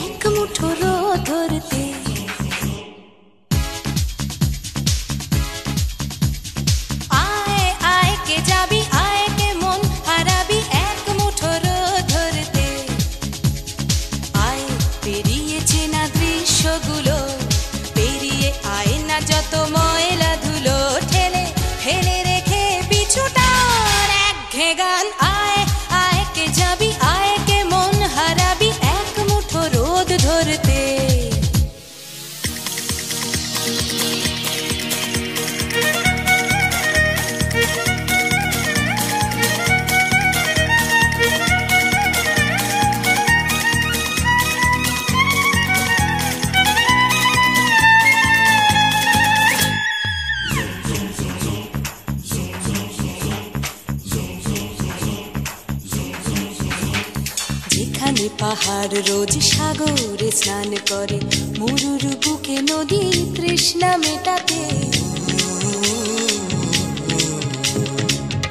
এক মুঠো রোদ ধরতে আয় আয় কে যাবি আয় কে মন হারাবি এক মুঠো রোদ ধরতে আয় পেরিয়ে চেনা দৃশ্যগুলো পেরিয়ে আয় না যত ময়লা ধুলো ঠেলে ফেলে রেখে পিছুটার একঘেয়ে গান আয় আয় কে যাবি আয় কে মন হারাবি এক মুঠো রোদ ধরতে যেখানে পাহাড় রোজ সাগরে স্নান করে মরুর বুকে নদী তৃষ্ণা মেটাতে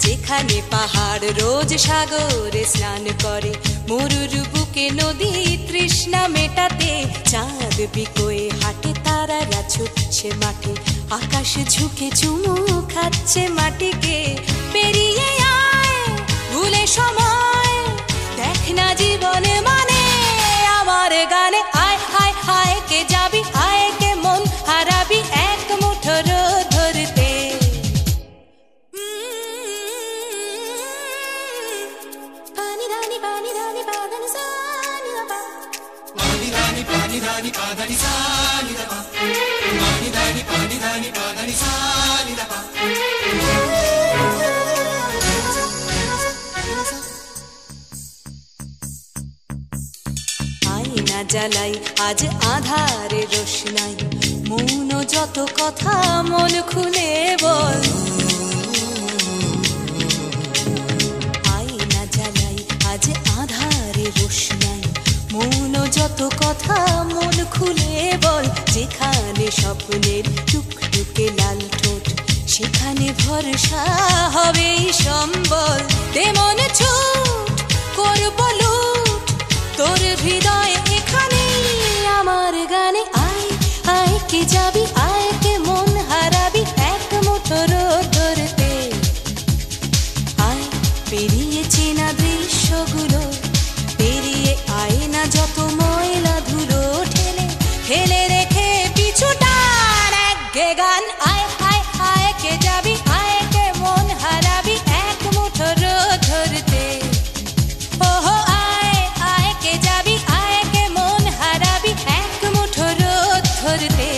যেখানে পাহাড় রোজ সাগরে স্নান করে মরুর বুকে নদী তৃষ্ণা মেটাতে চাঁদ বিকোয়ে হাটে তারারা ছুটছে মাঠে আকাশ ঝুঁকে চুমু খাচ্ছে মাটিকে পেরিয়ে আয় ভুলে সময় দেখ না জীবনে মানে আমার গানে আয় আয় আয় কে যাবি আয় কে মন হারাবি এক মুঠো রোদ ধরতে পানি রানি পাদানি সানি রাপা পানি রানি পাদানি সানি রাপা পানি রানি পাদানি সানি রাপা আয়না জ্বালাই আজ আধারে রোশনাই মৌন যত কথা মন খুলে বল আয়না জ্বালাই আজ আধারে রোশনাই মৌন যত কথা মন খুলে বল যেখানে স্বপ্নের টুকটুকে লাল ঠোঁট সেখানে ভরসা হবে সম্বল তেমন ছুট করব লুট তোর হৃদয় এখানে আমার গানে আয় আয় কে যাবি আয় কে মন হারাবি এক মুঠো রোদ ধরতে আয় পেরিয়ে চেনা দৃশ্যগুলো পেরিয়ে আয় না যত ময়লা ধুলো ঠেলে ফেলে রেখে পিছুটার একঘেয়ে গান আয় আয় আয় কে যাবি আয় কে মন হারাবি এক মুঠো রোদ ধরতে ওহো আয় আয় কে যাবি আয় কে মন হারাবি এক মুঠো রোদ ধরতে